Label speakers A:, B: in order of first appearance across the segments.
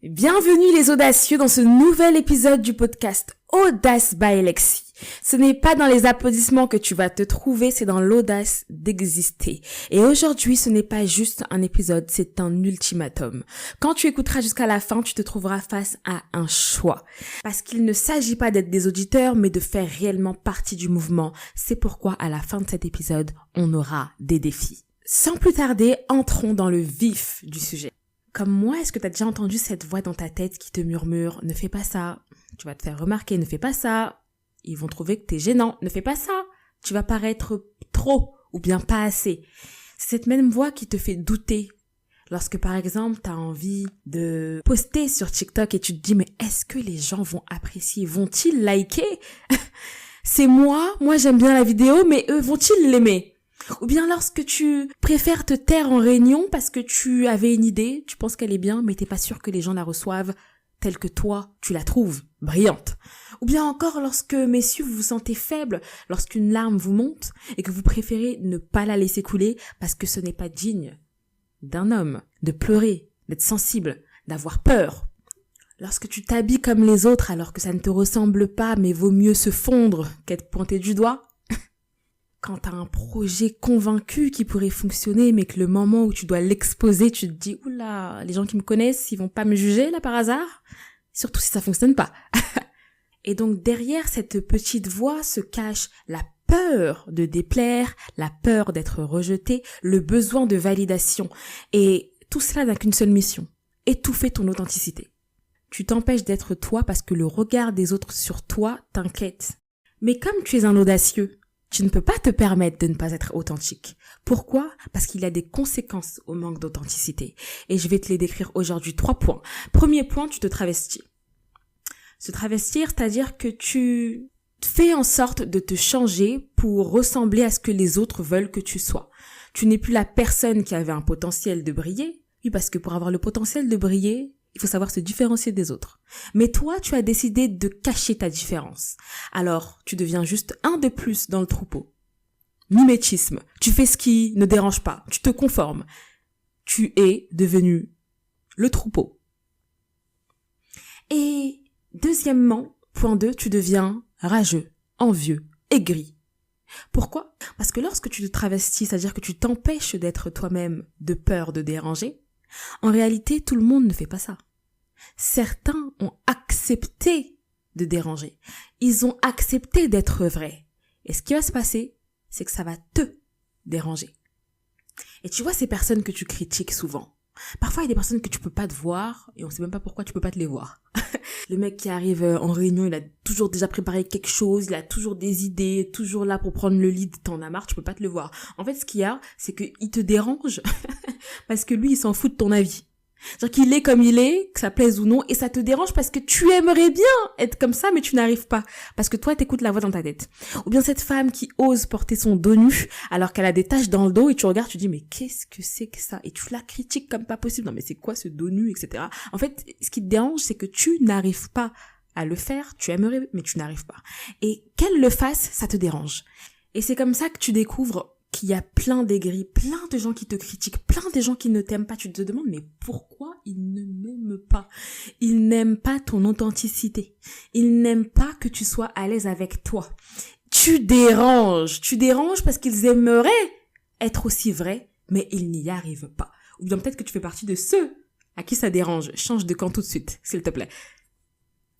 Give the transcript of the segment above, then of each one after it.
A: Bienvenue les audacieux dans ce nouvel épisode du podcast Audace by Lexi. Ce n'est pas dans les applaudissements que tu vas te trouver, c'est dans l'audace d'exister. Et aujourd'hui, ce n'est pas juste un épisode, c'est un ultimatum. Quand tu écouteras jusqu'à la fin, tu te trouveras face à un choix. Parce qu'il ne s'agit pas d'être des auditeurs, mais de faire réellement partie du mouvement. C'est pourquoi à la fin de cet épisode, on aura des défis. Sans plus tarder, entrons dans le vif du sujet. Comme moi, est-ce que tu as déjà entendu cette voix dans ta tête qui te murmure « Ne fais pas ça, tu vas te faire remarquer, ne fais pas ça, ils vont trouver que t'es gênant, ne fais pas ça, tu vas paraître trop ou bien pas assez ». C'est cette même voix qui te fait douter lorsque par exemple tu as envie de poster sur TikTok et tu te dis « Mais est-ce que les gens vont apprécier, vont-ils liker ?» C'est moi j'aime bien la vidéo, mais eux vont-ils l'aimer ? Ou bien lorsque tu préfères te taire en réunion parce que tu avais une idée, tu penses qu'elle est bien, mais t'es pas sûr que les gens la reçoivent telle que toi, tu la trouves brillante. Ou bien encore lorsque, messieurs, vous vous sentez faible, lorsqu'une larme vous monte et que vous préférez ne pas la laisser couler parce que ce n'est pas digne d'un homme de pleurer, d'être sensible, d'avoir peur. Lorsque tu t'habilles comme les autres alors que ça ne te ressemble pas, mais vaut mieux se fondre qu'être pointé du doigt. Quand t'as un projet convaincu qui pourrait fonctionner, mais que le moment où tu dois l'exposer, tu te dis « Oula, les gens qui me connaissent, ils vont pas me juger là par hasard ?» Surtout si ça fonctionne pas. Et donc derrière cette petite voix se cache la peur de déplaire, la peur d'être rejeté, le besoin de validation. Et tout cela n'a qu'une seule mission, étouffer ton authenticité. Tu t'empêches d'être toi parce que le regard des autres sur toi t'inquiète. Mais comme tu es un audacieux, tu ne peux pas te permettre de ne pas être authentique. Pourquoi ? Parce qu'il y a des conséquences au manque d'authenticité. Et je vais te les décrire aujourd'hui. 3 points. Premier point, tu te travestis. Se travestir, c'est-à-dire que tu fais en sorte de te changer pour ressembler à ce que les autres veulent que tu sois. Tu n'es plus la personne qui avait un potentiel de briller. Oui, parce que pour avoir le potentiel de briller, il faut savoir se différencier des autres. Mais toi, tu as décidé de cacher ta différence. Alors, tu deviens juste un de plus dans le troupeau. Mimétisme. Tu fais ce qui ne dérange pas. Tu te conformes. Tu es devenu le troupeau. Et deuxièmement, point 2, tu deviens rageux, envieux, aigri. Pourquoi ? Parce que lorsque tu te travestis, c'est-à-dire que tu t'empêches d'être toi-même de peur de déranger, en réalité, tout le monde ne fait pas ça. Certains ont accepté de déranger. Ils ont accepté d'être vrais. Et ce qui va se passer, c'est que ça va te déranger. Et tu vois ces personnes que tu critiques souvent. Parfois, il y a des personnes que tu peux pas te voir et on sait même pas pourquoi tu peux pas te les voir. Le mec qui arrive en réunion, il a toujours déjà préparé quelque chose, il a toujours des idées, toujours là pour prendre le lead, t'en as marre, tu peux pas te le voir. En fait, ce qu'il y a, c'est qu'il te dérange parce que lui, il s'en fout de ton avis. C'est-à-dire qu'il est comme il est, que ça plaise ou non, et ça te dérange parce que tu aimerais bien être comme ça, mais tu n'arrives pas. Parce que toi, t'écoutes la voix dans ta tête. Ou bien cette femme qui ose porter son dos nu, alors qu'elle a des taches dans le dos, et tu regardes, tu dis, mais qu'est-ce que c'est que ça? Et tu la critiques comme pas possible. Non, mais c'est quoi ce dos nu, etc. En fait, ce qui te dérange, c'est que tu n'arrives pas à le faire, tu aimerais, mais tu n'arrives pas. Et qu'elle le fasse, ça te dérange. Et c'est comme ça que tu découvres qu'il y a plein d'aigris, plein de gens qui te critiquent, plein de gens qui ne t'aiment pas. Tu te demandes, mais pourquoi ils ne m'aiment pas ? Ils n'aiment pas ton authenticité. Ils n'aiment pas que tu sois à l'aise avec toi. Tu déranges parce qu'ils aimeraient être aussi vrais, mais ils n'y arrivent pas. Ou bien peut-être que tu fais partie de ceux à qui ça dérange. Change de camp tout de suite, s'il te plaît.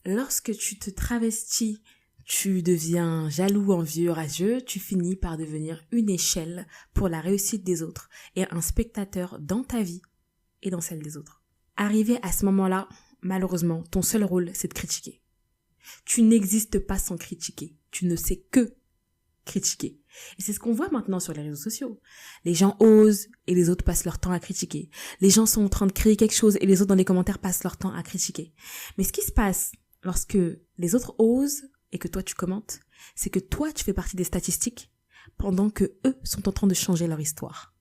A: Lorsque tu te travestis, tu deviens jaloux, envieux, rageux, tu finis par devenir une échelle pour la réussite des autres et un spectateur dans ta vie et dans celle des autres. Arrivé à ce moment-là, malheureusement, ton seul rôle, c'est de critiquer. Tu n'existes pas sans critiquer. Tu ne sais que critiquer. Et c'est ce qu'on voit maintenant sur les réseaux sociaux. Les gens osent et les autres passent leur temps à critiquer. Les gens sont en train de créer quelque chose et les autres dans les commentaires passent leur temps à critiquer. Mais ce qui se passe lorsque les autres osent et que toi tu commentes, c'est que toi tu fais partie des statistiques pendant que eux sont en train de changer leur histoire.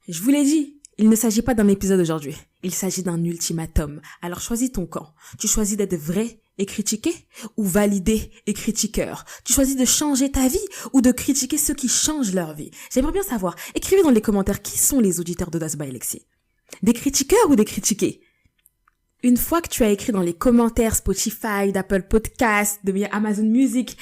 A: Je vous l'ai dit, il ne s'agit pas d'un épisode aujourd'hui, il s'agit d'un ultimatum. Alors choisis ton camp. Tu choisis d'être vrai et critiqué ou validé et critiqueur. Tu choisis de changer ta vie ou de critiquer ceux qui changent leur vie. J'aimerais bien savoir, écrivez dans les commentaires qui sont les auditeurs d'Audace by Lexi. Des critiqueurs ou des critiqués ? Une fois que tu as écrit dans les commentaires Spotify, d'Apple Podcasts, de Amazon Music,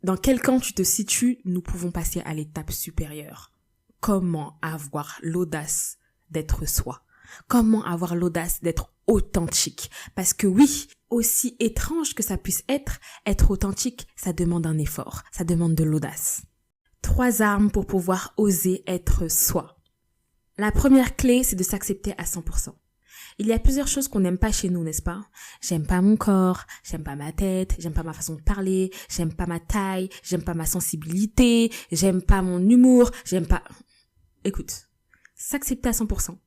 A: dans quel camp tu te situes, nous pouvons passer à l'étape supérieure. Comment avoir l'audace d'être soi? Comment avoir l'audace d'être authentique? Parce que oui, aussi étrange que ça puisse être authentique, ça demande un effort, ça demande de l'audace. 3 armes pour pouvoir oser être soi. La première clé, c'est de s'accepter à 100%. Il y a plusieurs choses qu'on n'aime pas chez nous, n'est-ce pas? J'aime pas mon corps, j'aime pas ma tête, j'aime pas ma façon de parler, j'aime pas ma taille, j'aime pas ma sensibilité, j'aime pas mon humour, j'aime pas... Écoute, s'accepter à 100%,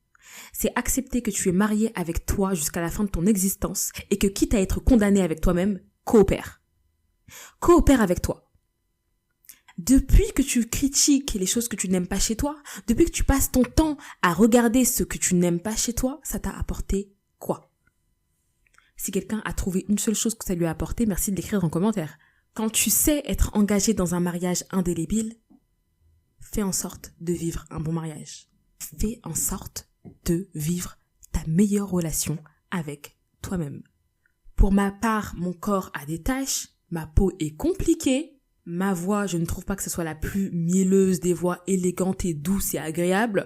A: c'est accepter que tu es marié avec toi jusqu'à la fin de ton existence et que quitte à être condamné avec toi-même, coopère. Coopère avec toi. Depuis que tu critiques les choses que tu n'aimes pas chez toi, depuis que tu passes ton temps à regarder ce que tu n'aimes pas chez toi, ça t'a apporté quoi? Si quelqu'un a trouvé une seule chose que ça lui a apporté, merci de l'écrire en commentaire. Quand tu sais être engagé dans un mariage indélébile, fais en sorte de vivre un bon mariage. Fais en sorte de vivre ta meilleure relation avec toi-même. Pour ma part, mon corps a des taches, ma peau est compliquée, ma voix, je ne trouve pas que ce soit la plus mielleuse des voix élégantes et douces et agréables.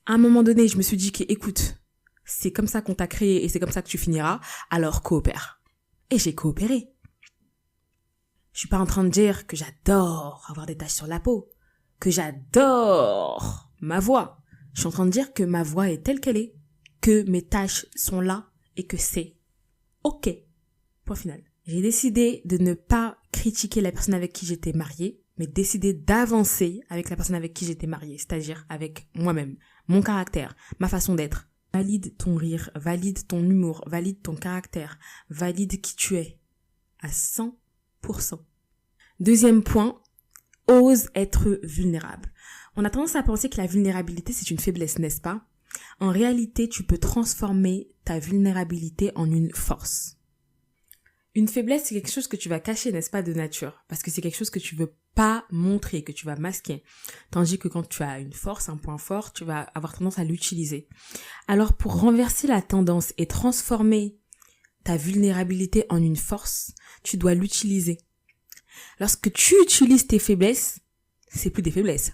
A: À un moment donné, je me suis dit que, écoute, c'est comme ça qu'on t'a créé et c'est comme ça que tu finiras, alors coopère. Et j'ai coopéré. Je suis pas en train de dire que j'adore avoir des taches sur la peau, que j'adore ma voix. Je suis en train de dire que ma voix est telle qu'elle est, que mes taches sont là et que c'est OK. Point final. J'ai décidé de ne pas critiquer la personne avec qui j'étais mariée, mais décider d'avancer avec la personne avec qui j'étais mariée, c'est-à-dire avec moi-même, mon caractère, ma façon d'être. Valide ton rire, valide ton humour, valide ton caractère, valide qui tu es à 100%. Deuxième point, ose être vulnérable. On a tendance à penser que la vulnérabilité, c'est une faiblesse, n'est-ce pas? En réalité, tu peux transformer ta vulnérabilité en une force. Une faiblesse, c'est quelque chose que tu vas cacher, n'est-ce pas, de nature? Parce que c'est quelque chose que tu veux pas montrer, que tu vas masquer. Tandis que quand tu as une force, un point fort, tu vas avoir tendance à l'utiliser. Alors, pour renverser la tendance et transformer ta vulnérabilité en une force, tu dois l'utiliser. Lorsque tu utilises tes faiblesses, c'est plus des faiblesses.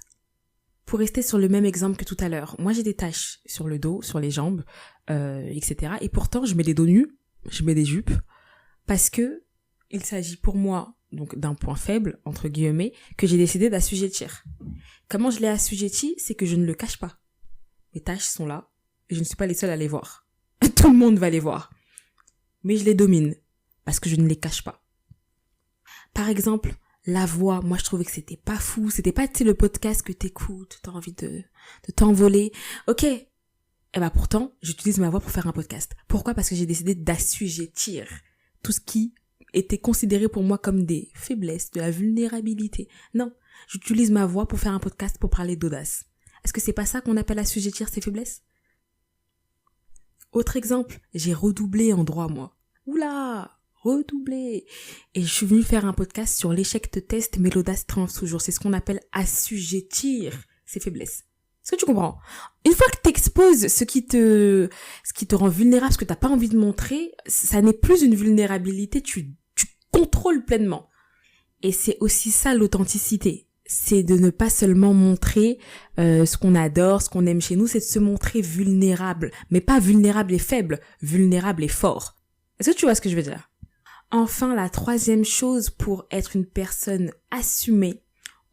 A: Pour rester sur le même exemple que tout à l'heure, moi j'ai des taches sur le dos, sur les jambes, etc. Et pourtant, je mets des dos nus, je mets des jupes, parce que il s'agit pour moi donc d'un point faible, entre guillemets, que j'ai décidé d'assujettir. Comment je l'ai assujetti? C'est que je ne le cache pas. Mes taches sont là, et je ne suis pas les seules à les voir. Tout le monde va les voir. Mais je les domine, parce que je ne les cache pas. Par exemple, la voix, moi je trouvais que c'était pas fou, c'était pas, tu sais, le podcast que t'écoutes, t'as envie de t'envoler. Ok. Eh ben pourtant, j'utilise ma voix pour faire un podcast. Pourquoi? Parce que j'ai décidé d'assujettir tout ce qui était considéré pour moi comme des faiblesses, de la vulnérabilité. Non, j'utilise ma voix pour faire un podcast, pour parler d'audace. Est-ce que c'est pas ça qu'on appelle assujettir ses faiblesses? Autre exemple, j'ai redoublé en droit, moi. Oula! Redoubler. Et je suis venue faire un podcast sur l'échec de test, mais l'audace triomphe toujours. C'est ce qu'on appelle assujettir ses faiblesses. Est-ce que tu comprends? Une fois que tu exposes ce qui te rend vulnérable, ce que t'as pas envie de montrer, ça n'est plus une vulnérabilité, tu contrôles pleinement. Et c'est aussi ça l'authenticité. C'est de ne pas seulement montrer ce qu'on adore, ce qu'on aime chez nous, c'est de se montrer vulnérable. Mais pas vulnérable et faible, vulnérable et fort. Est-ce que tu vois ce que je veux dire? Enfin, la troisième chose pour être une personne assumée,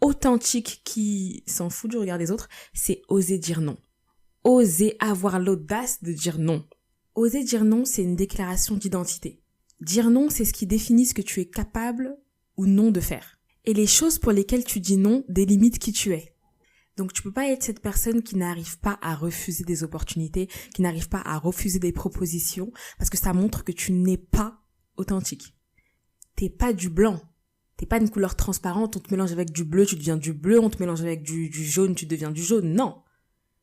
A: authentique, qui s'en fout du regard des autres, c'est oser dire non. Oser avoir l'audace de dire non. Oser dire non, c'est une déclaration d'identité. Dire non, c'est ce qui définit ce que tu es capable ou non de faire. Et les choses pour lesquelles tu dis non délimitent qui tu es. Donc tu peux pas être cette personne qui n'arrive pas à refuser des opportunités, qui n'arrive pas à refuser des propositions, parce que ça montre que tu n'es pas authentique. T'es pas du blanc. T'es pas une couleur transparente, on te mélange avec du bleu, tu deviens du bleu, on te mélange avec du jaune, tu deviens du jaune. Non.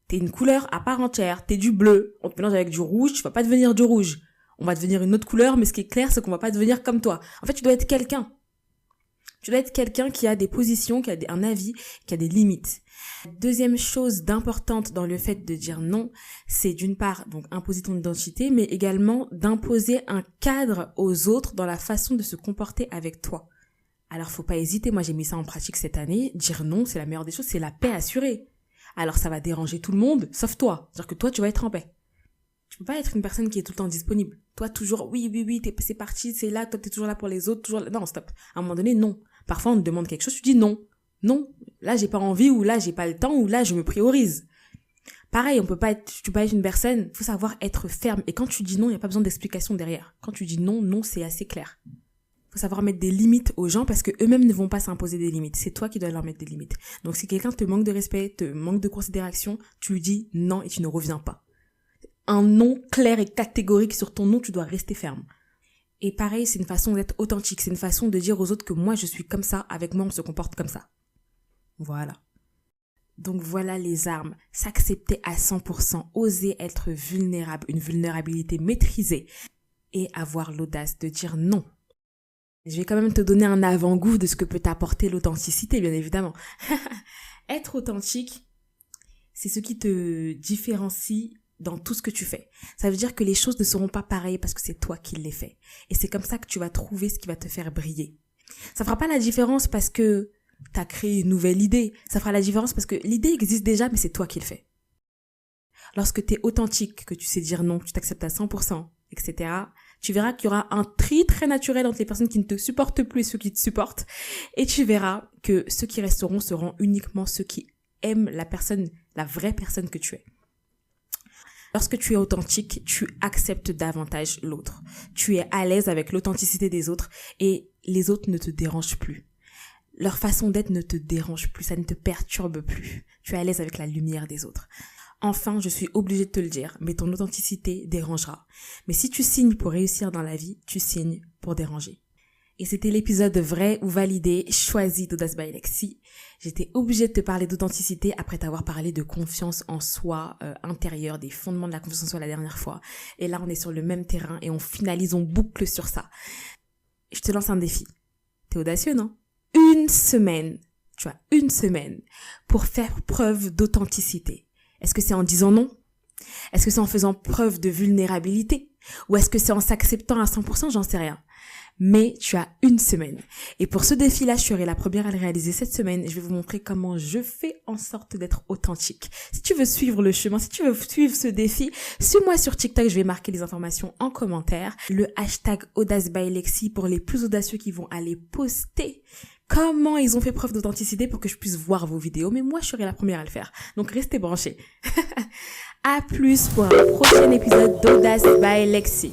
A: T'es une couleur à part entière, t'es du bleu, on te mélange avec du rouge, tu vas pas devenir du rouge. On va devenir une autre couleur, mais ce qui est clair, c'est qu'on va pas devenir comme toi. En fait, tu dois être quelqu'un. Tu dois être quelqu'un qui a des positions, qui a un avis, qui a des limites. Deuxième chose d'importante dans le fait de dire non, c'est d'une part donc imposer ton identité, mais également d'imposer un cadre aux autres dans la façon de se comporter avec toi. Alors faut pas hésiter, moi j'ai mis ça en pratique cette année, dire non c'est la meilleure des choses, c'est la paix assurée. Alors ça va déranger tout le monde, sauf toi, c'est-à-dire que toi tu vas être en paix. Tu peux pas être une personne qui est tout le temps disponible. Toi toujours oui, c'est parti, c'est là, toi t'es toujours là pour les autres, toujours là. Non, stop. À un moment donné, non. Parfois on te demande quelque chose, tu dis non. Non, là j'ai pas envie, ou là j'ai pas le temps, ou là je me priorise. Pareil, tu peux pas être une personne, faut savoir être ferme. Et quand tu dis non, il y a pas besoin d'explication derrière. Quand tu dis non, non c'est assez clair. Faut savoir mettre des limites aux gens parce que eux-mêmes ne vont pas s'imposer des limites. C'est toi qui dois leur mettre des limites. Donc si quelqu'un te manque de respect, te manque de considération, tu lui dis non et tu ne reviens pas. Un non clair et catégorique sur ton non, tu dois rester ferme. Et pareil, c'est une façon d'être authentique. C'est une façon de dire aux autres que moi je suis comme ça, avec moi on se comporte comme ça. Voilà. Donc voilà les armes. S'accepter à 100%, oser être vulnérable, une vulnérabilité maîtrisée et avoir l'audace de dire non. Je vais quand même te donner un avant-goût de ce que peut t'apporter l'authenticité, bien évidemment. Être authentique, c'est ce qui te différencie dans tout ce que tu fais. Ça veut dire que les choses ne seront pas pareilles parce que c'est toi qui les fais. Et c'est comme ça que tu vas trouver ce qui va te faire briller. Ça fera pas la différence parce que t'as créé une nouvelle idée. Ça fera la différence parce que l'idée existe déjà, mais c'est toi qui le fais. Lorsque t'es authentique, que tu sais dire non, que tu t'acceptes à 100%, etc., tu verras qu'il y aura un tri très naturel entre les personnes qui ne te supportent plus et ceux qui te supportent. Et tu verras que ceux qui resteront seront uniquement ceux qui aiment la vraie personne que tu es. Lorsque tu es authentique, tu acceptes davantage l'autre. Tu es à l'aise avec l'authenticité des autres et les autres ne te dérangent plus. Leur façon d'être ne te dérange plus, ça ne te perturbe plus. Tu es à l'aise avec la lumière des autres. Enfin, je suis obligée de te le dire, mais ton authenticité dérangera. Mais si tu signes pour réussir dans la vie, tu signes pour déranger. Et c'était l'épisode vrai ou validé, choisi d'Audace by Lexi. J'étais obligée de te parler d'authenticité après t'avoir parlé de confiance en soi intérieure, des fondements de la confiance en soi la dernière fois. Et là, on est sur le même terrain et on finalise, on boucle sur ça. Je te lance un défi. T'es audacieux, non? Une semaine pour faire preuve d'authenticité. Est-ce que c'est en disant non? Est-ce que c'est en faisant preuve de vulnérabilité? Ou est-ce que c'est en s'acceptant à 100%? J'en sais rien. Mais tu as une semaine. Et pour ce défi-là, je serai la première à le réaliser cette semaine. Je vais vous montrer comment je fais en sorte d'être authentique. Si tu veux suivre le chemin, si tu veux suivre ce défi, suis-moi sur TikTok. Je vais marquer les informations en commentaire. Le hashtag Audace by Lexi pour les plus audacieux qui vont aller poster comment ils ont fait preuve d'authenticité pour que je puisse voir vos vidéos. Mais moi, je serai la première à le faire. Donc, restez branchés. À plus pour un prochain épisode d'Audace by Lexi.